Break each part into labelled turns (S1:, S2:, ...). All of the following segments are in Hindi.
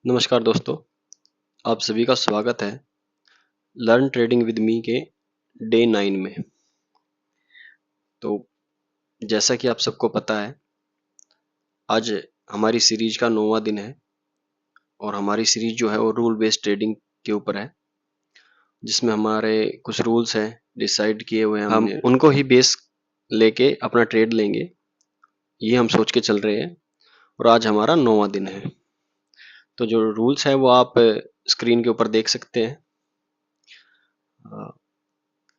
S1: नमस्कार दोस्तों, आप सभी का स्वागत है लर्न ट्रेडिंग विद मी के डे 9 में। तो जैसा कि आप सबको पता है, आज हमारी सीरीज का 9वां दिन है और हमारी सीरीज जो है वो रूल बेस्ड ट्रेडिंग के ऊपर है, जिसमें हमारे कुछ रूल्स हैं डिसाइड किए हुए हैं। हम उनको ही बेस लेके अपना ट्रेड लेंगे, ये हम सोच के चल रहे हैं और आज हमारा 9वां दिन है। तो जो रूल्स हैं वो आप स्क्रीन के ऊपर देख सकते हैं।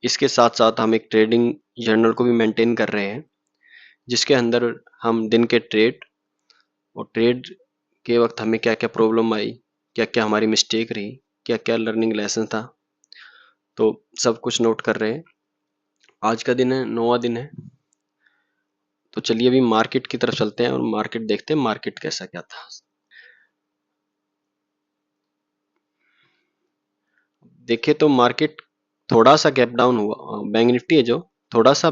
S1: इसके साथ साथ हम एक ट्रेडिंग जर्नल को भी मेंटेन कर रहे हैं, जिसके अंदर हम दिन के ट्रेड और ट्रेड के वक्त हमें क्या क्या प्रॉब्लम आई, क्या क्या हमारी मिस्टेक रही, क्या क्या लर्निंग लेसन था, तो सब कुछ नोट कर रहे हैं। आज का दिन है, 9वां दिन है। तो चलिए अभी मार्केट की तरफ चलते हैं और मार्केट देखते हैं मार्केट कैसा क्या था। देखिए तो मार्केट थोड़ा सा गैप डाउन हुआ, बैंक निफ्टी है जो थोड़ा सा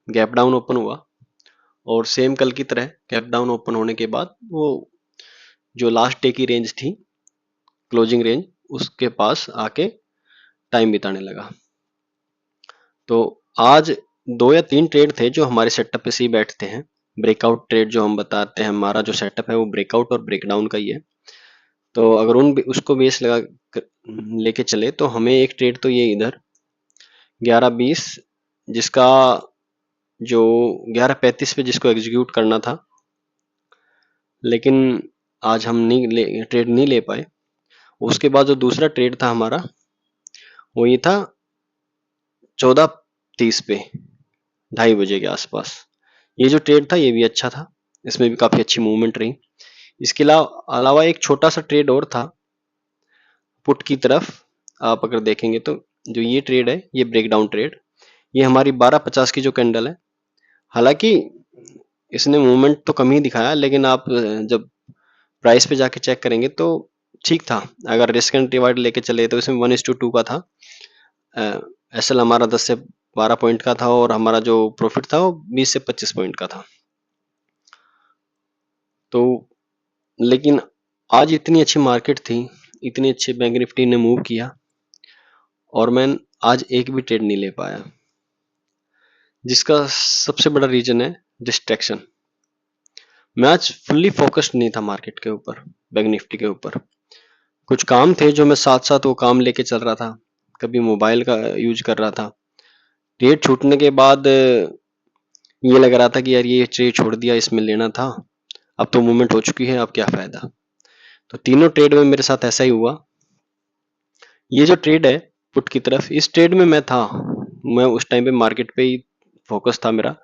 S1: गैप डाउन ओपन हुआ और सेम कल की तरह गैप डाउन ओपन होने के बाद वो जो लास्ट डे की रेंज थी, क्लोजिंग रेंज, उसके पास आके टाइम बिताने लगा। तो आज 2 या 3 ट्रेड थे जो हमारे सेटअप पे से ही बैठते हैं। ब्रेकआउट ट्रेड जो हम बताते हैं, हमारा जो सेटअप है वो ब्रेकआउट और ब्रेकडाउन का ही है। तो अगर उसको बेस लगा लेके चले तो हमें एक ट्रेड तो ये इधर 11:20, जिसका जो 11:35 पे जिसको एग्जीक्यूट करना था, लेकिन आज हम ट्रेड नहीं ले पाए। उसके बाद जो दूसरा ट्रेड था हमारा वो ये था 14:30 पे, 2:30 के आसपास। ये जो ट्रेड था ये भी अच्छा था, इसमें भी काफी अच्छी मूवमेंट रही। इसके अलावा एक छोटा सा ट्रेड और था पुट की तरफ। आप अगर देखेंगे तो जो ये ट्रेड है, ये ब्रेकडाउन ट्रेड, ये हमारी 12:50 की जो कैंडल है, हालांकि इसने मूवमेंट तो कम ही दिखाया, लेकिन आप जब प्राइस पे जाके चेक करेंगे तो ठीक था। अगर रिस्क एंड रिवार्ड लेके चले तो इसमें 1:2 का था। एसएल हमारा 10 से 12 पॉइंट का था और हमारा जो प्रॉफिट था वो 20 से 25 पॉइंट का था। तो लेकिन आज इतनी अच्छी मार्केट थी, इतने अच्छे बैंक निफ्टी ने मूव किया और मैं आज एक भी ट्रेड नहीं ले पाया, जिसका सबसे बड़ा रीजन है डिस्ट्रैक्शन। मैं आज फुल्ली फोकस्ड नहीं था मार्केट के ऊपर, बैंक निफ्टी के ऊपर। कुछ काम थे जो मैं साथ साथ वो काम लेके चल रहा था, कभी मोबाइल का यूज कर रहा था। ट्रेड छूटने के बाद ये लग रहा था कि यार ये ट्रेड छोड़ दिया, इसमें लेना था, अब तो मूवमेंट हो चुकी है, अब क्या फायदा। तो तीनों ट्रेड में मेरे साथ ऐसा ही हुआ। ये जो ट्रेड है पुट की तरफ, इस ट्रेड में मैं उस टाइम पे मार्केट पे ही फोकस था मेरा।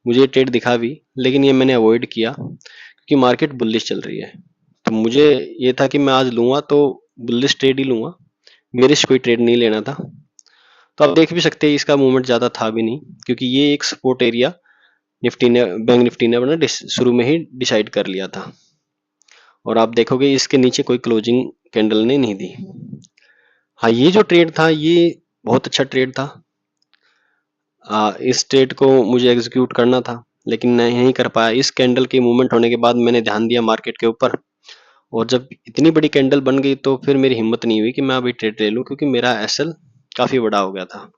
S1: मुझे ये ट्रेड दिखा भी, लेकिन ये मैंने अवॉइड किया क्योंकि मार्केट बुलिश चल रही है। तो मुझे ये था कि मैं आज लूंगा तो बुलिश ट्रेड ही लूंगा, मेरे से कोई ट्रेड नहीं लेना था। तो आप देख भी सकते हैं इसका मूवमेंट ज्यादा था भी नहीं, क्योंकि ये एक सपोर्ट एरिया बैंक निफ्टी ने अपना शुरू में ही डिसाइड कर लिया था। और आप देखोगे इसके नीचे कोई क्लोजिंग कैंडल ने नहीं दी। हाँ, ये जो ट्रेड था ये बहुत अच्छा ट्रेड था। इस ट्रेड को मुझे एग्जीक्यूट करना था, लेकिन मैं नहीं कर पाया। इस कैंडल के मूवमेंट होने के बाद मैंने ध्यान दिया मार्केट के ऊपर, और जब इतनी बड़ी कैंडल बन गई तो फिर मेरी हिम्मत नहीं हुई कि मैं अभी ट्रेड ले लूं, क्योंकि मेरा एसएल काफी बड़ा हो गया था।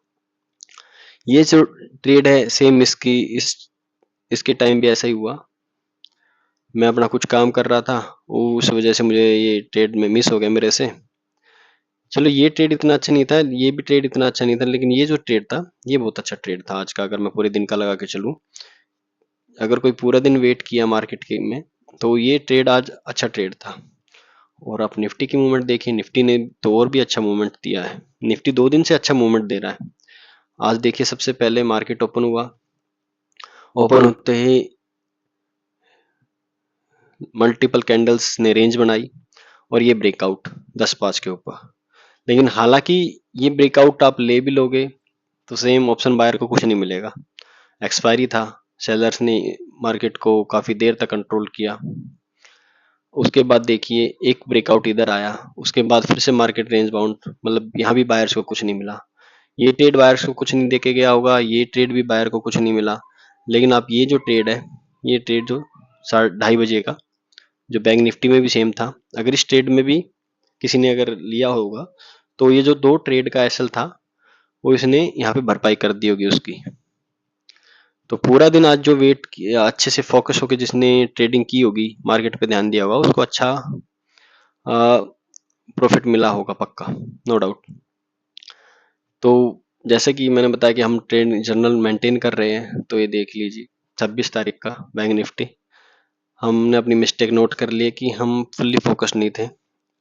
S1: ये जो ट्रेड है सेम इसके टाइम भी ऐसा ही हुआ। मैं अपना कुछ काम कर रहा था, उस वजह से मुझे ये ट्रेड में मिस हो गया मेरे से। चलो ये ट्रेड इतना अच्छा नहीं था, ये भी ट्रेड इतना अच्छा नहीं था, लेकिन ये जो ट्रेड था ये बहुत अच्छा ट्रेड था आज का। अगर मैं पूरे दिन का लगा के चलूं, अगर कोई पूरा दिन वेट किया मार्केट के में, तो ये ट्रेड आज अच्छा ट्रेड था। और आप निफ्टी की मूवमेंट देखिए, निफ्टी ने तो और भी अच्छा मूवमेंट दिया है। निफ्टी 2 दिन से अच्छा मूवमेंट दे रहा है। आज देखिए सबसे पहले मार्केट ओपन हुआ, ओपन होते ही मल्टीपल कैंडल्स ने रेंज बनाई और ये ब्रेकआउट 10:05 के ऊपर। लेकिन हालांकि ये ब्रेकआउट आप ले भी लोगे तो सेम ऑप्शन बायर को कुछ नहीं मिलेगा, एक्सपायरी था। सेलर्स ने मार्केट को काफी देर तक कंट्रोल किया। उसके बाद देखिए एक ब्रेकआउट इधर आया, उसके बाद फिर से मार्केट रेंज बाउंड, मतलब यहाँ भी बायर्स को कुछ नहीं मिला। ये ट्रेड बायर्स को कुछ नहीं देके गया होगा, ये ट्रेड भी बायर को कुछ नहीं मिला। लेकिन आप ये जो ट्रेड है, ये ट्रेड जो 2:30 बजे का, जो बैंक निफ्टी में भी सेम था। अगर इस ट्रेड में भी किसी ने अगर लिया होगा तो ये जो 2 ट्रेड का एसएल था वो इसने यहाँ पे भरपाई कर दी होगी उसकी। तो पूरा दिन आज जो वेट किया, अच्छे से फोकस होकर जिसने ट्रेडिंग की होगी, मार्केट पे ध्यान दिया होगा, उसको अच्छा प्रॉफिट मिला होगा पक्का, नो डाउट। तो जैसे कि मैंने बताया कि हम ट्रेड जर्नल मेंटेन कर रहे हैं, तो ये देख लीजिए 26 तारीख का बैंक निफ्टी। हमने अपनी मिस्टेक नोट कर ली कि हम फुल्ली फोकस नहीं थे।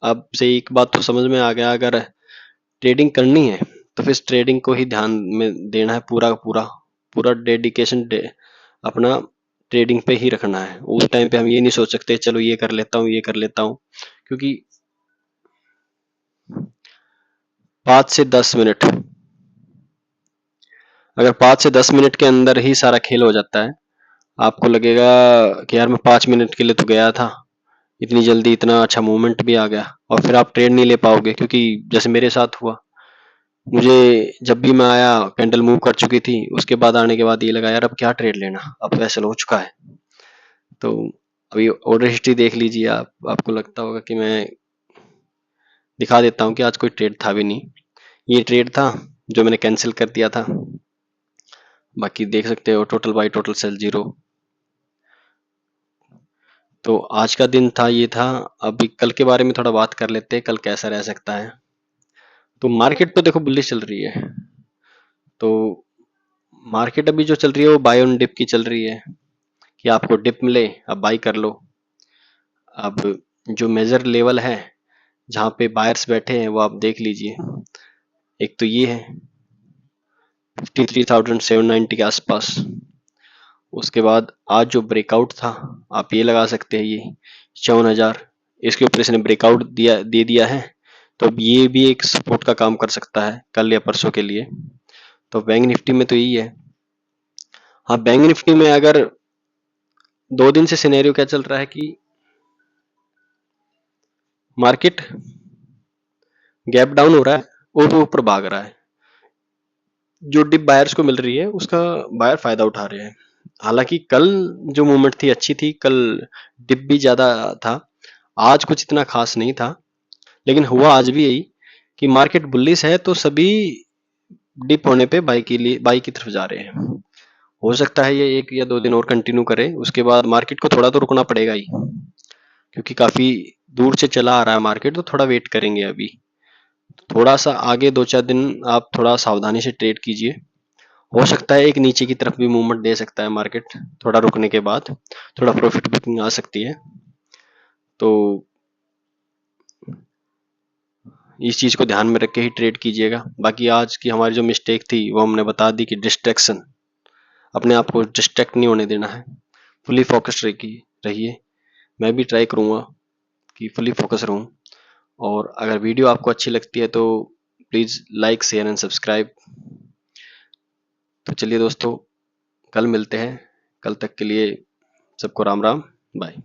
S1: अब से एक बात तो समझ में आ गया, अगर ट्रेडिंग करनी है तो फिर ट्रेडिंग को ही ध्यान में देना है, पूरा पूरा पूरा डेडिकेशन अपना ट्रेडिंग पे ही रखना है। उस टाइम पे हम ये नहीं सोच सकते चलो ये कर लेता हूँ, ये कर लेता हूँ, क्योंकि 5 से 10 मिनट, अगर 5 से 10 मिनट के अंदर ही सारा खेल हो जाता है, आपको लगेगा कि यार मैं 5 मिनट के लिए तो गया था, इतनी जल्दी इतना अच्छा मूवमेंट भी आ गया, और फिर आप ट्रेड नहीं ले पाओगे। क्योंकि जैसे मेरे साथ हुआ, मुझे जब भी मैं आया कैंडल मूव कर चुकी थी, उसके बाद आने के बाद ये लगा यार अब क्या ट्रेड लेना, अब तो ऐसा हो चुका है। तो अभी ऑर्डर हिस्ट्री देख लीजिए आप, आपको लगता होगा कि मैं दिखा देता हूँ कि आज कोई ट्रेड था भी नहीं। ये ट्रेड था जो मैंने कैंसिल कर दिया था। बाकी देख सकते हो टोटल बाई टोटल सेल 0। तो आज का दिन था, ये था। अभी कल के बारे में थोड़ा बात कर लेते हैं, कल कैसा रह सकता है। तो मार्केट तो देखो बुलिश चल रही है। तो मार्केट अभी जो चल रही है वो बाय ऑन डिप की चल रही है, कि आपको डिप मिले अब बाई कर लो। अब जो मेजर लेवल है जहां पे बायर्स बैठे हैं वो आप देख लीजिए। एक तो ये है 53,790 के आसपास। उसके बाद आज जो ब्रेकआउट था, आप ये लगा सकते हैं, ये 54,000, इसके ऊपर इसने ब्रेकआउट दे दिया है। तो अब ये भी एक सपोर्ट का काम कर सकता है कल या परसों के लिए। तो बैंक निफ्टी में तो यही है। हाँ, बैंक निफ्टी में अगर 2 दिन से सिनेरियो क्या चल रहा है कि मार्केट गैप डाउन हो रहा है और वो ऊपर भाग रहा है। जो डिप बायर्स को मिल रही है उसका बायर फायदा उठा रहे हैं। हालांकि कल जो मूवमेंट थी अच्छी थी, कल डिप भी ज्यादा था, आज कुछ इतना खास नहीं था। लेकिन हुआ आज भी यही कि मार्केट बुलिश है तो सभी डिप होने पे बाई की तरफ जा रहे हैं। हो सकता है ये 1 या 2 दिन और कंटिन्यू करे, उसके बाद मार्केट को थोड़ा तो रुकना पड़ेगा ही, क्योंकि काफी दूर से चला आ रहा है मार्केट, तो थोड़ा वेट करेंगे अभी। थोड़ा सा आगे 2-4 दिन आप थोड़ा सावधानी से ट्रेड कीजिए। हो सकता है एक नीचे की तरफ भी मूवमेंट दे सकता है मार्केट, थोड़ा रुकने के बाद थोड़ा प्रॉफिट बुकिंग आ सकती है। तो इस चीज को ध्यान में रख के ही ट्रेड कीजिएगा। बाकी आज की हमारी जो मिस्टेक थी वो हमने बता दी कि डिस्ट्रैक्शन, अपने आप को डिस्ट्रैक्ट नहीं होने देना है, फुली फोकस्ड रहिए। मैं भी ट्राई करूंगा कि फुली फोकस रहूं। और अगर वीडियो आपको अच्छी लगती है तो please like share and subscribe. तो चलिए दोस्तों, कल मिलते हैं। कल तक के लिए सबको राम राम, बाय।